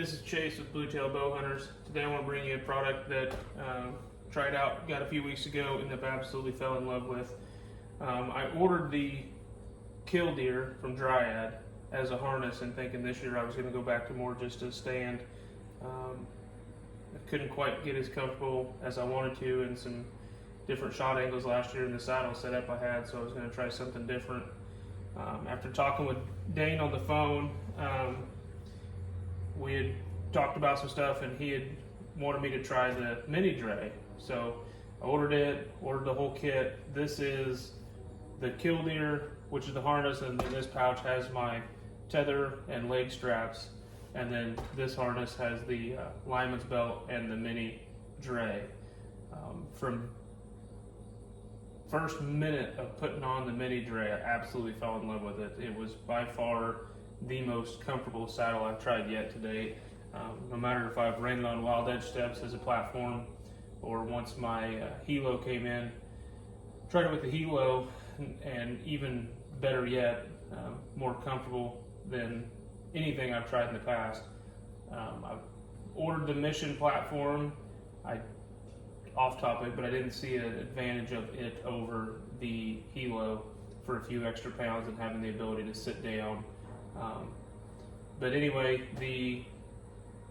this is Chase with Blue Tail Bow Hunters. Today I want to bring you a product that tried out, got a few weeks ago, and I've absolutely fell in love with. I ordered the Killdeer from Dryad as a harness and thinking this year I was going to go back to more just a stand. I couldn't quite get as comfortable as I wanted to, and some different shot angles last year in the saddle setup I had, so I was going to try something different. After talking with Dane on the phone, we had talked about some stuff, and he had wanted me to try the mini Dray. So I ordered the whole kit. This is the Killdeer, which is the harness, and then this pouch has my tether and leg straps, and then this harness has the lineman's belt and the mini Dray. From first minute of putting on the mini Dray, I absolutely fell in love with it. It was by far the most comfortable saddle I've tried yet to date. No matter if I've ran on Wild Edge steps as a platform, or once my helo came in, tried it with the helo, and even better yet, more comfortable than anything I've tried in the past. I've ordered the Mission platform. Off topic, but I didn't see an advantage of it over the helo for a few extra pounds and having the ability to sit down. But anyway, the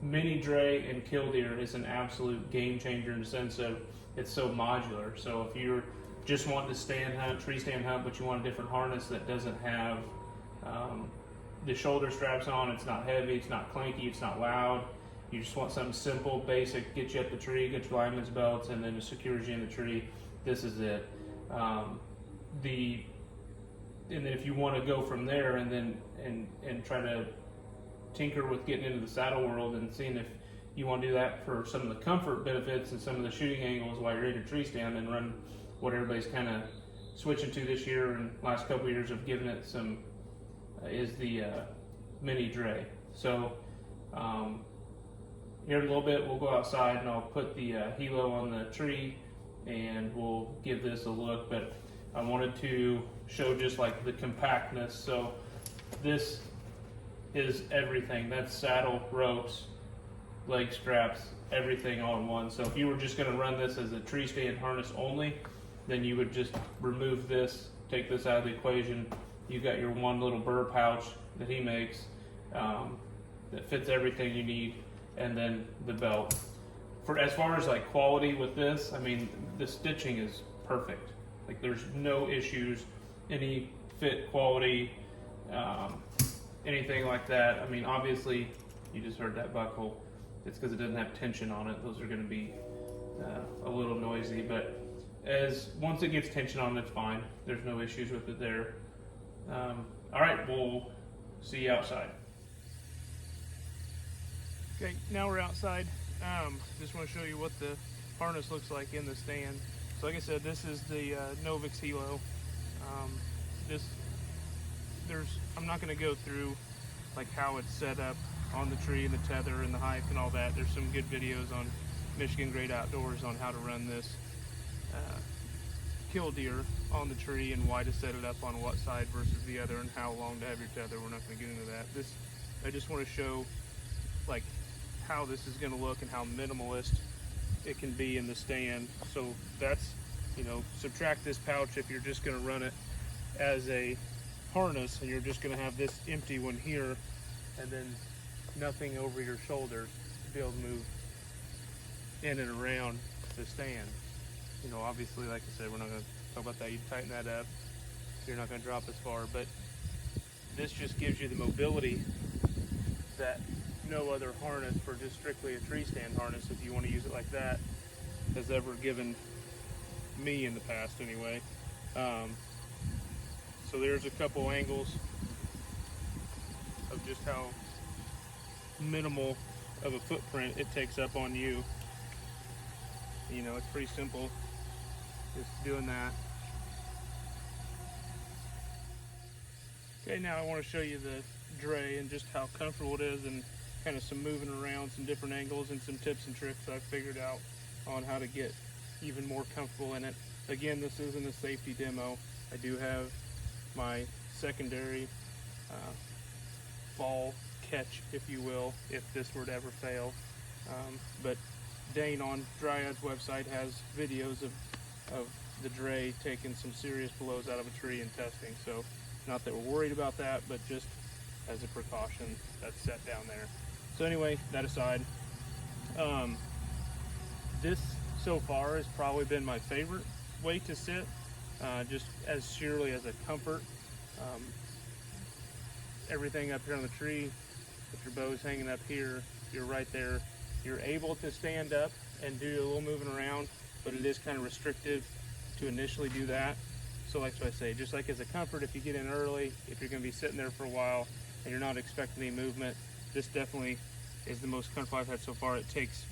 mini Dray and Killdeer is an absolute game changer in the sense of it's so modular. So if you're just wanting to stand hunt, tree stand hunt, but you want a different harness that doesn't have the shoulder straps on, it's not heavy, it's not clanky, it's not loud. You just want something simple, basic, get you up the tree, get your lineman's belts, and then it secures you in the tree. This is it. And then if you want to go from there and then and try to tinker with getting into the saddle world and seeing if you want to do that for some of the comfort benefits and some of the shooting angles while you're in a tree stand, and run what everybody's kind of switching to this year and last couple of years of giving it some is the mini Dray. So here in a little bit we'll go outside and I'll put the helo on the tree and we'll give this a look, but I wanted to show just like the compactness. So this is everything. That's saddle, ropes, leg straps, everything all in one. So if you were just going to run this as a tree stand harness only, then you would just remove this, take this out of the equation. You got your one little burr pouch that he makes that fits everything you need, and then the belt. For as far as like quality with this, I mean, the stitching is perfect. Like there's no issues, any fit quality, anything like that. I mean, obviously you just heard that buckle. It's because it doesn't have tension on it. Those are going to be a little noisy, but once it gets tension on it, it's fine. There's no issues with it there. All right, we'll see you outside. Okay, now we're outside. Just want to show you what the harness looks like in the stand. So like I said, this is the Novix helo. I'm not going to go through like how it's set up on the tree and the tether and the height and all that. There's some good videos on Michigan Great Outdoors on how to run this Killdeer on the tree and why to set it up on what side versus the other and how long to have your tether. We're not going to get into that. I just want to show like how this is going to look and how minimalist it can be in the stand. So that's, subtract this pouch if you're just going to run it as a harness and you're just going to have this empty one here and then nothing over your shoulders to be able to move in and around the stand. Obviously, like I said, we're not going to talk about that. You tighten that up, you're not going to drop as far, but this just gives you the mobility that no other harness for just strictly a tree stand harness, if you want to use it like that, has ever given me in the past anyway. So there's a couple angles of just how minimal of a footprint it takes up on you. It's pretty simple just doing that. Okay, now I want to show you the Dray and just how comfortable it is, and kind of some moving around, some different angles, and some tips and tricks I've figured out on how to get even more comfortable in it. Again, this isn't a safety demo. I do have my secondary ball catch, if you will, if this were to ever fail. But Dane on Dryad's website has videos of the Dray taking some serious blows out of a tree and testing. So not that we're worried about that, but just as a precaution, that's set down there. So anyway, that aside, this so far has probably been my favorite way to sit, just as sheerly as a comfort. Everything up here on the tree, if your bow's hanging up here, you're right there. You're able to stand up and do a little moving around, but it is kind of restrictive to initially do that. So like I say, just like as a comfort, if you get in early, if you're going to be sitting there for a while and you're not expecting any movement, this definitely is the most comfortable I've had so far. It takes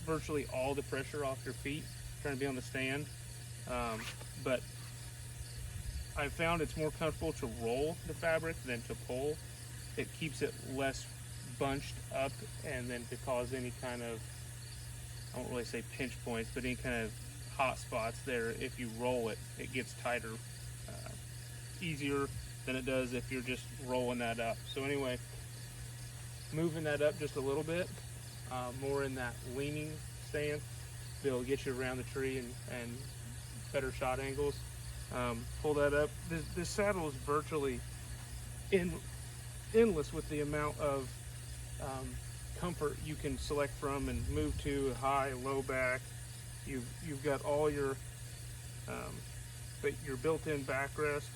virtually all the pressure off your feet trying to be on the stand, but I've found it's more comfortable to roll the fabric than to pull. It keeps it less bunched up and then to cause any kind of, I won't really say pinch points, but any kind of hot spots there. If you roll it, it gets tighter, easier than it does if you're just rolling that up. So anyway, moving that up just a little bit, more in that leaning stance, it'll get you around the tree and better shot angles. Pull that up. This saddle is virtually endless with the amount of comfort you can select from and move to, high, low back. You've got all your built-in backrest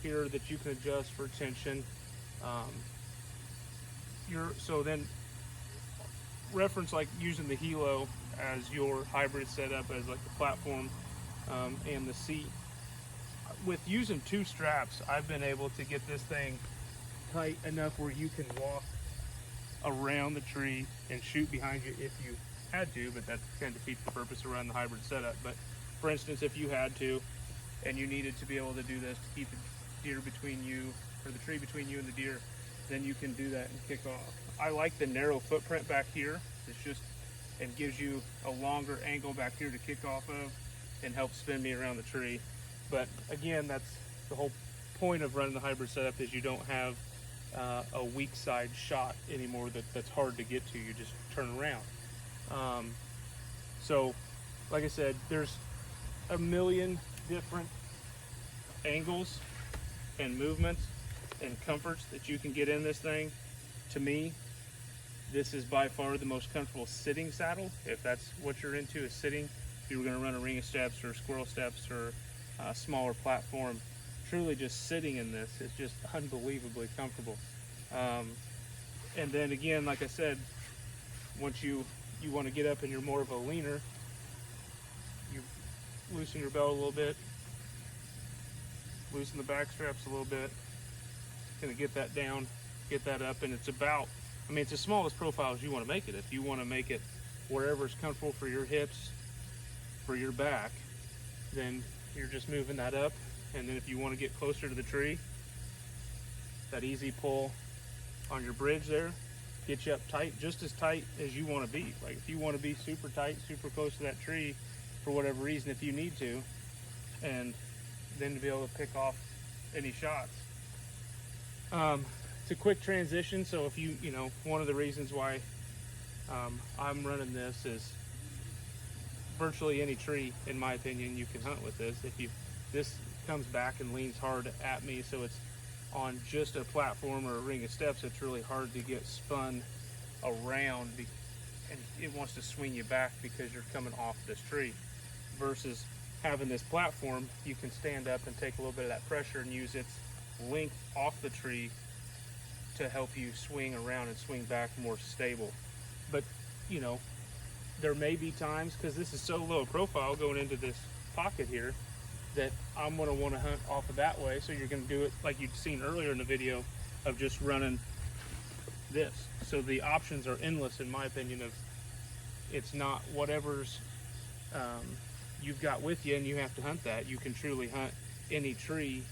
here that you can adjust for tension. So then reference like using the Hilo as your hybrid setup as like the platform and the seat. With using two straps, I've been able to get this thing tight enough where you can walk around the tree and shoot behind you if you had to, but that kind of defeats the purpose around the hybrid setup. But for instance, if you had to and you needed to be able to do this to keep the deer between you, or the tree between you and the deer, then you can do that and kick off. I like the narrow footprint back here. It's just, it gives you a longer angle back here to kick off of and help spin me around the tree. But again, that's the whole point of running the hybrid setup, is you don't have a weak side shot anymore that's hard to get to. You just turn around. So like I said, there's a million different angles and movements and comforts that you can get in this thing. To me, this is by far the most comfortable sitting saddle. If that's what you're into, is sitting. If you were going to run a ring of steps or squirrel steps or a smaller platform, truly just sitting in this is just unbelievably comfortable. And then again, like I said, once you want to get up and you're more of a leaner, you loosen your belt a little bit, loosen the back straps a little bit, gonna get that down, get that up, and it's about, I mean, it's the smallest profile as you want to make it. If you want to make it wherever's comfortable for your hips, for your back, then you're just moving that up. And then if you want to get closer to the tree, that easy pull on your bridge there, get you up tight, just as tight as you want to be. Like if you want to be super tight, super close to that tree for whatever reason, if you need to, and then to be able to pick off any shots. It's a quick transition, so if you know, one of the reasons why I'm running this is virtually any tree, in my opinion, you can hunt with this. This comes back and leans hard at me, so it's on just a platform or a ring of steps, it's really hard to get spun around, and it wants to swing you back because you're coming off this tree. Versus having this platform, you can stand up and take a little bit of that pressure and use its length off the tree to help you swing around and swing back more stable. But you know, there may be times, because this is so low profile going into this pocket here, that I'm going to want to hunt off of that way. So you're going to do it like you'd seen earlier in the video of just running this. So the options are endless, in my opinion. Of it's not whatever's you've got with you and you have to hunt that. You can truly hunt any tree,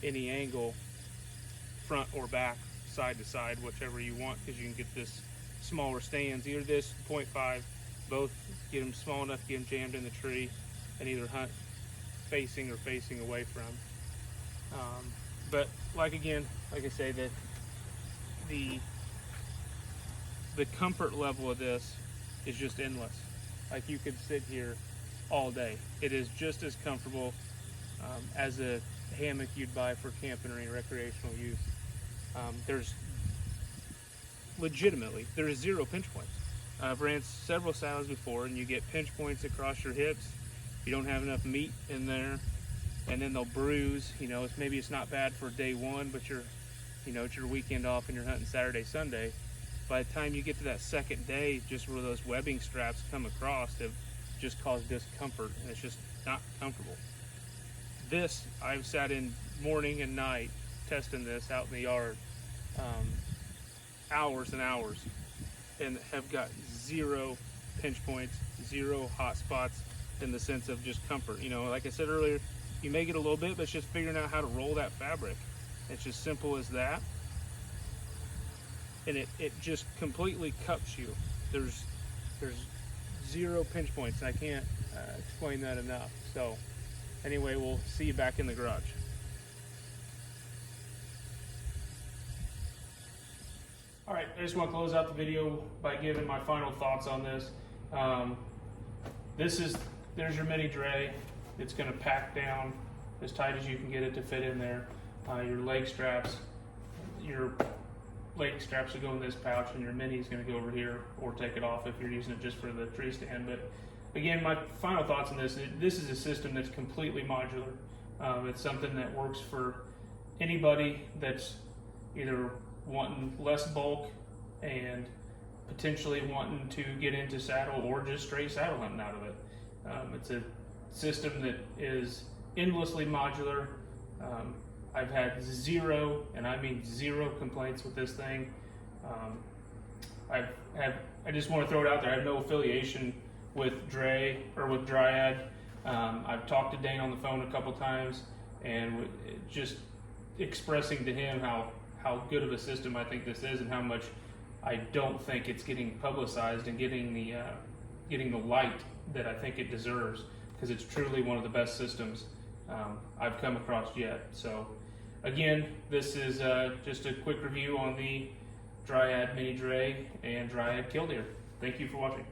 any angle, front or back, side to side, whichever you want, because you can get this smaller stands, either this 0.5, both, get them small enough to get them jammed in the tree, and either hunt facing or facing away from. But like I say, that the the comfort level of this is just endless. Like, you could sit here all day. It is just as comfortable as a hammock you'd buy for camping or any recreational use. There's zero pinch points. I've ran several saddles before, and you get pinch points across your hips. You don't have enough meat in there, and then they'll bruise. You know, maybe it's not bad for day one, but it's your weekend off and you're hunting Saturday, Sunday. By the time you get to that second day, just where those webbing straps come across, have just caused discomfort, and it's just not comfortable. This, I've sat in morning and night testing this out in the yard, hours and hours, and have got zero pinch points, zero hot spots, in the sense of just comfort. You know, like I said earlier, you may get a little bit, but it's just figuring out how to roll that fabric. It's just simple as that. And it just completely cups you. There's zero pinch points. I can't explain that enough. So anyway, we'll see you back in the garage. All right, I just want to close out the video by giving my final thoughts on this. There's your mini Dray. It's going to pack down as tight as you can get it to fit in there. Your leg straps will go in this pouch, and your mini is going to go over here, or take it off if you're using it just for the tree stand. But again, my final thoughts on this is a system that's completely modular. It's something that works for anybody that's either wanting less bulk and potentially wanting to get into saddle, or just straight saddle hunting out of it. It's a system that is endlessly modular. I've had zero, and I mean zero, complaints with this thing. I just want to throw it out there. I have no affiliation with Dray or with Dryad. I've talked to Dane on the phone a couple times, and just expressing to him how good of a system I think this is, and how much I don't think it's getting publicized and getting the light that I think it deserves, because it's truly one of the best systems I've come across yet. So again, this is just a quick review on the Dryad Mini Dray and Dryad Killdeer. Thank you for watching.